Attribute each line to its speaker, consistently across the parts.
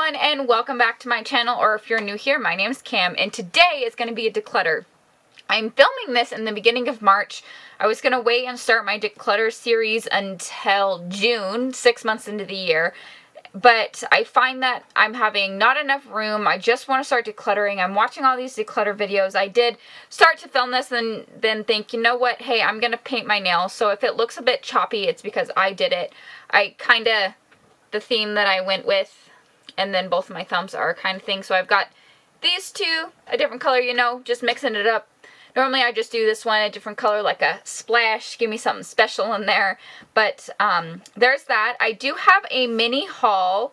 Speaker 1: everyone, and welcome back to my channel, or if you're new here, my name's Cam, and today is going to be a declutter. I'm filming this in the beginning of March. I was going to wait and start my declutter series until June, 6 months into the year, but I find that I'm having not enough room. I just want to start decluttering. I'm watching all these declutter videos. I did start to film this and then think, you know what, hey, I'm going to paint my nails, so if it looks a bit choppy, it's because I did it. The theme that I went with, and then both of my thumbs are kind of thing. So I've got these two, a different color, you know, just mixing it up. Normally I just do this one a different color, like a splash, give me something special in there. But there's that. I do have a mini haul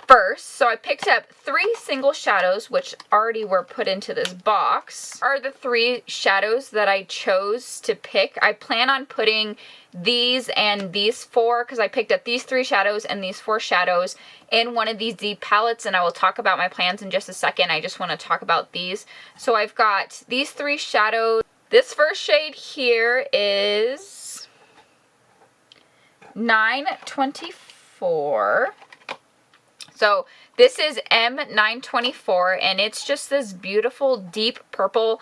Speaker 1: first. So I picked up 3 single shadows, which already were put into this box. Are the 3 shadows that I chose to pick. I plan on putting these and these 4, because I picked up these 3 shadows and these 4 shadows in one of these deep palettes, and I will talk about my plans in just a second. I just want to talk about these. So I've got these 3 shadows. This first shade here is 924. So this is M924, and it's just this beautiful deep purple.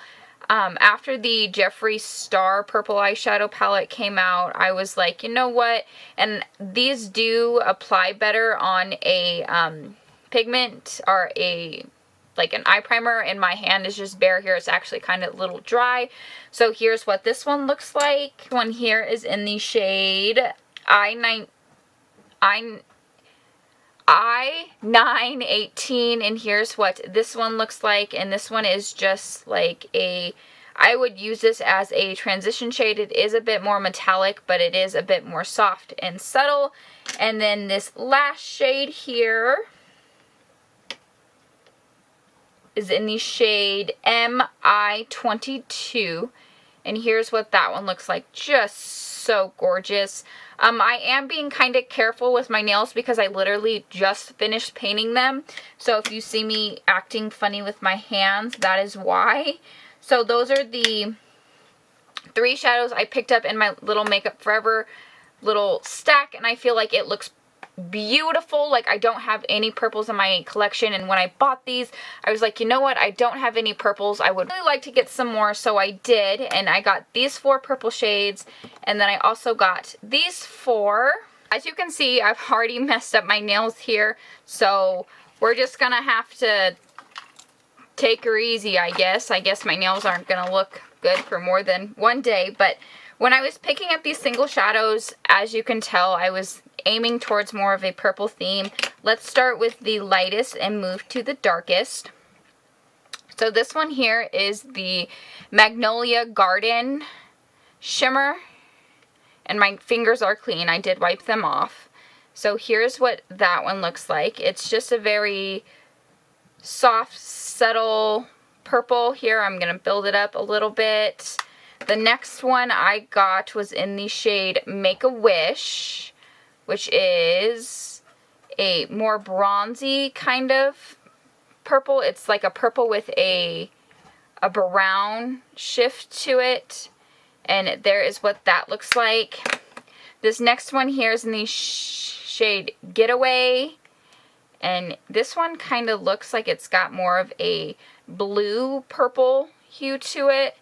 Speaker 1: After the Jeffree Star purple eyeshadow palette came out, I was like, you know what? And these do apply better on a pigment or like an eye primer, and my hand is just bare here. It's actually kind of a little dry. So here's what this one looks like. One here is in the shade I918, and here's what this one looks like. And this one is just like I would use this as a transition shade. It is a bit more metallic, but it is a bit more soft and subtle. And then this last shade here is in the shade MI22, and here's what that one looks like. Just so gorgeous. I am being kind of careful with my nails because I literally just finished painting them. So if you see me acting funny with my hands, that is why. So those are the 3 shadows I picked up in my little Makeup Forever little stack, and I feel like it looks beautiful. Like, I don't have any purples in my collection, and when I bought these, I was like, you know what, I don't have any purples. I would really like to get some more, so I did, and I got these 4 purple shades, and then I also got these 4. As you can see, I've already messed up my nails here, so we're just gonna have to take her easy, I guess. I guess my nails aren't gonna look good for more than one day, but when I was picking up these single shadows, as you can tell, I was aiming towards more of a purple theme. Let's start with the lightest and move to the darkest. So this one here is the Magnolia Garden Shimmer, and my fingers are clean. I did wipe them off. So here's what that one looks like. It's just a very soft, subtle purple. Here, I'm going to build it up a little bit. The next one I got was in the shade Make-A-Wish, which is a more bronzy kind of purple. It's like a purple with a brown shift to it. And there is what that looks like. This next one here is in the shade Getaway. And this one kind of looks like it's got more of a blue purple hue to it.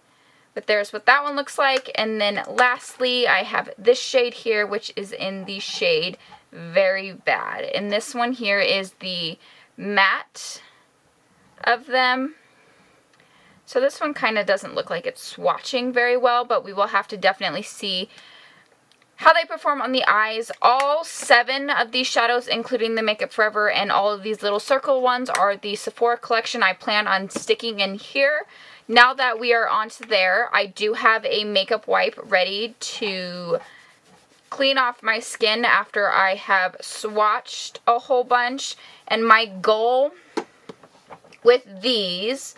Speaker 1: But there's what that one looks like. And then lastly, I have this shade here, which is in the shade Very Bad. And this one here is the matte of them. So this one kind of doesn't look like it's swatching very well, but we will have to definitely see how they perform on the eyes. All 7 of these shadows, including the Makeup Forever and all of these little circle ones, are the Sephora collection I plan on sticking in here. Now that we are onto there, I do have a makeup wipe ready to clean off my skin after I have swatched a whole bunch. And my goal with these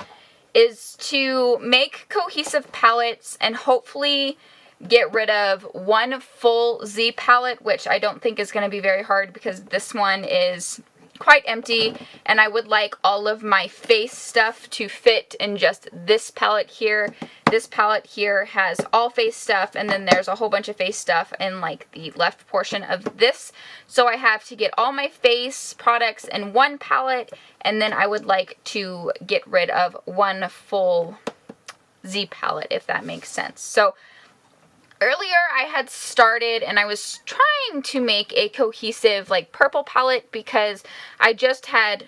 Speaker 1: is to make cohesive palettes and hopefully get rid of one full Z palette, which I don't think is going to be very hard because this one is quite empty, and I would like all of my face stuff to fit in just this palette here. This palette here has all face stuff, and then there's a whole bunch of face stuff in like the left portion of this. So I have to get all my face products in one palette, and then I would like to get rid of one full Z palette, if that makes sense. So earlier I had started and I was trying to make a cohesive like purple palette because I just had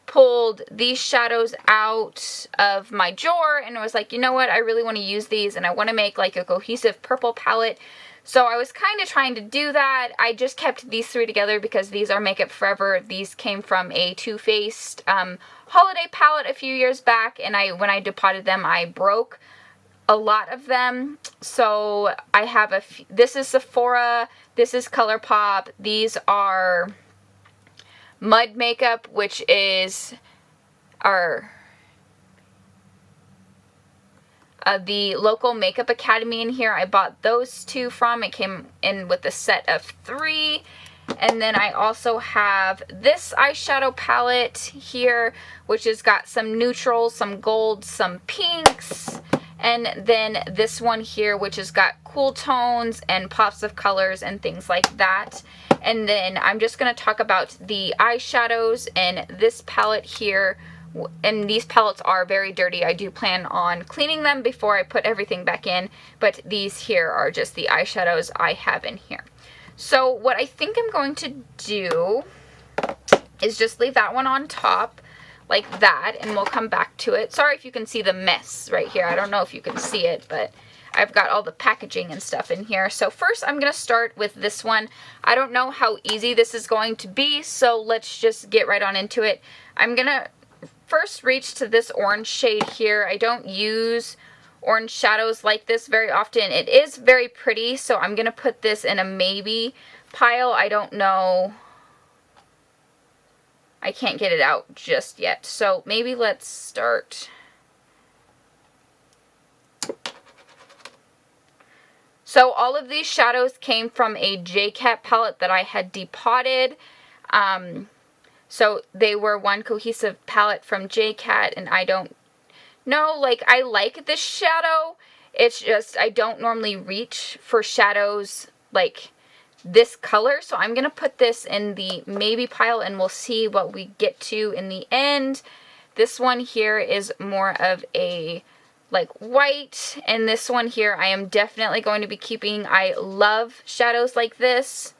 Speaker 1: pulled these shadows out of my drawer and I was like, you know what, I really want to use these and I want to make like a cohesive purple palette. So I was kind of trying to do that. I just kept these three together because these are Makeup Forever. These came from a Too Faced holiday palette a few years back, and when I depotted them, I broke a lot of them. So I have this is Sephora, this is ColourPop, these are Mud Makeup, which is our the local makeup academy in here. I bought those two from. It came in with a set of 3. And then I also have this eyeshadow palette here, which has got some neutrals, some golds, some pinks. And then this one here, which has got cool tones and pops of colors and things like that. And then I'm just going to talk about the eyeshadows and this palette here. And these palettes are very dirty. I do plan on cleaning them before I put everything back in. But these here are just the eyeshadows I have in here. So what I think I'm going to do is just leave that one on top like that, and we'll come back to it. Sorry if you can see the mess right here. I don't know if you can see it, but I've got all the packaging and stuff in here. So first I'm going to start with this one. I don't know how easy this is going to be, so let's just get right on into it. I'm going to first reach to this orange shade here. I don't use orange shadows like this very often. It is very pretty, so I'm going to put this in a maybe pile. I don't know. I can't get it out just yet. So maybe let's start. So all of these shadows came from a JCat palette that I had depotted. So they were one cohesive palette from JCat, and I don't know, like, I like this shadow. It's just I don't normally reach for shadows like this color, so I'm gonna put this in the maybe pile and we'll see what we get to in the end. This one here is more of a like white, and this one here I am definitely going to be keeping. I love shadows like this.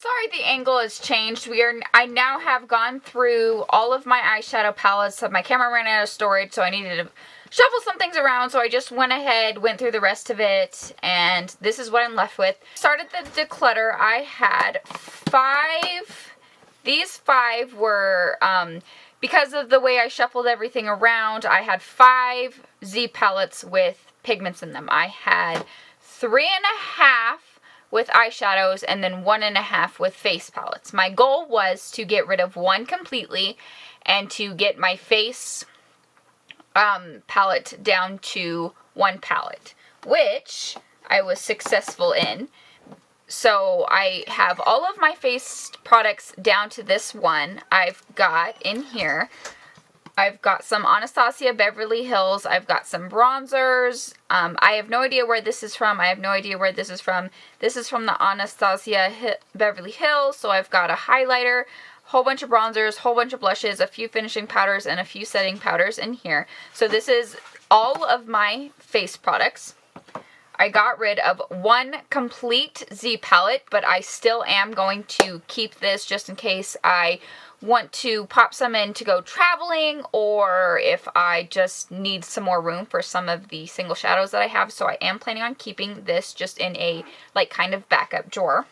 Speaker 1: sorry the angle has changed. I now have gone through all of my eyeshadow palettes. My camera ran out of storage, so I needed to shuffle some things around, so I just went ahead, went through the rest of it, and this is what I'm left with. Started the declutter. I had 5. These 5 were, because of the way I shuffled everything around, I had 5 Z palettes with pigments in them. I had 3.5 with eyeshadows and then 1.5 with face palettes. My goal was to get rid of 1 completely and to get my face palette down to 1 palette, which I was successful in. So I have all of my face products down to this one. I've got in here, I've got some Anastasia Beverly Hills. I've got some bronzers. I have no idea where this is from. I have no idea where this is from. This is from the Anastasia Beverly Hills. So I've got a highlighter, whole bunch of bronzers, whole bunch of blushes, a few finishing powders, and a few setting powders in here. So this is all of my face products. I got rid of 1 complete Z palette, but I still am going to keep this just in case I want to pop some in to go traveling, or if I just need some more room for some of the single shadows that I have. So I am planning on keeping this just in a like kind of backup drawer.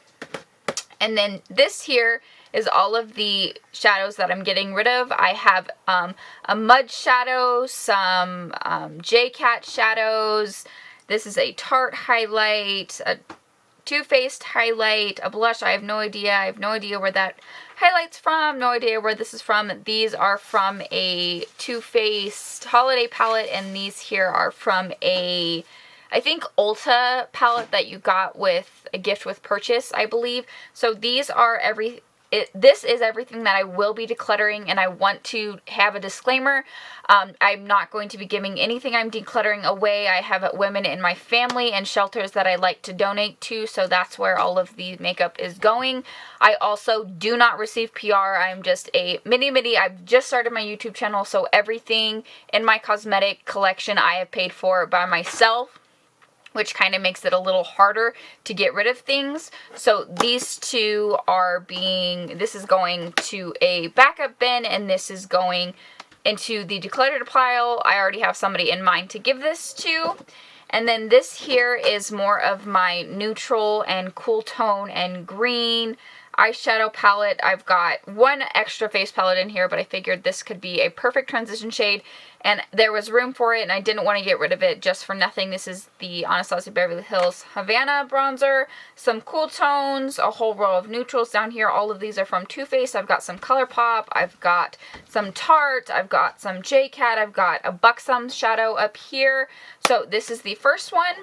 Speaker 1: And then this here is all of the shadows that I'm getting rid of. I have a mud shadow, some J-Cat shadows. This is a Tarte highlight, a Too Faced highlight, a blush. I have no idea. I have no idea where that highlight's from. No idea where this is from. These are from a Too Faced holiday palette, and these here are from a, I think, Ulta palette that you got with a gift with purchase, I believe. So these are this is everything that I will be decluttering, and I want to have a disclaimer. I'm not going to be giving anything I'm decluttering away. I have women in my family and shelters that I like to donate to, so that's where all of the makeup is going. I also do not receive PR. I'm just a mini. I've just started my YouTube channel, so everything in my cosmetic collection I have paid for by myself, which kind of makes it a little harder to get rid of things. So these 2 are this is going to a backup bin, and this is going into the decluttered pile. I already have somebody in mind to give this to. And then this here is more of my neutral and cool tone and green eyeshadow palette. I've got 1 extra face palette in here, but I figured this could be a perfect transition shade, and there was room for it, and I didn't want to get rid of it just for nothing. This is the Anastasia Beverly Hills Havana bronzer, some cool tones, a whole row of neutrals down here. All of these are from Too Faced. I've got some ColourPop, I've got some Tarte, I've got some J-Cat, I've got a Buxom shadow up here. So this is the first one.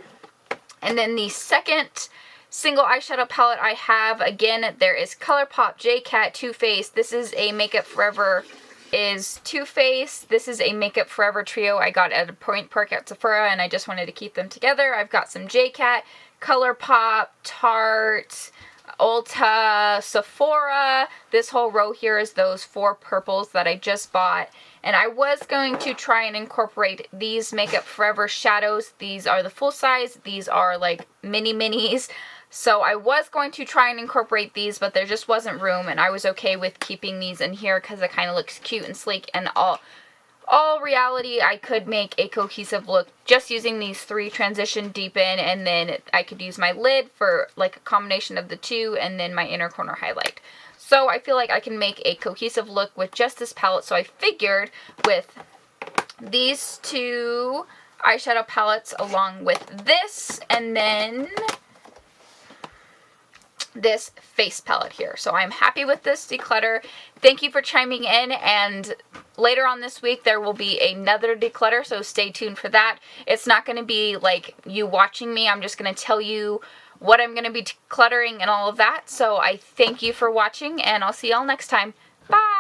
Speaker 1: And then the second single eyeshadow palette I have, again, there is ColourPop, J-Cat, Too Faced. This is a Makeup Forever is Too Faced. This is a Makeup Forever trio I got at a point perk at Sephora, and I just wanted to keep them together. I've got some J-Cat, ColourPop, Tarte, Ulta, Sephora. This whole row here is those 4 purples that I just bought. And I was going to try and incorporate these Makeup Forever shadows. These are the full size. These are like minis. So I was going to try and incorporate these, but there just wasn't room, and I was okay with keeping these in here because it kind of looks cute and sleek. And all reality, I could make a cohesive look just using these 3 transition deepen, and then I could use my lid for like a combination of the 2, and then my inner corner highlight. So I feel like I can make a cohesive look with just this palette. So I figured with these 2 eyeshadow palettes along with this, and then this face palette here. So I'm happy with this declutter. Thank you for chiming in, and later on this week there will be another declutter, so stay tuned for that. It's not going to be like you watching me. I'm just going to tell you what I'm going to be decluttering and all of that. So I thank you for watching, and I'll see y'all next time. Bye!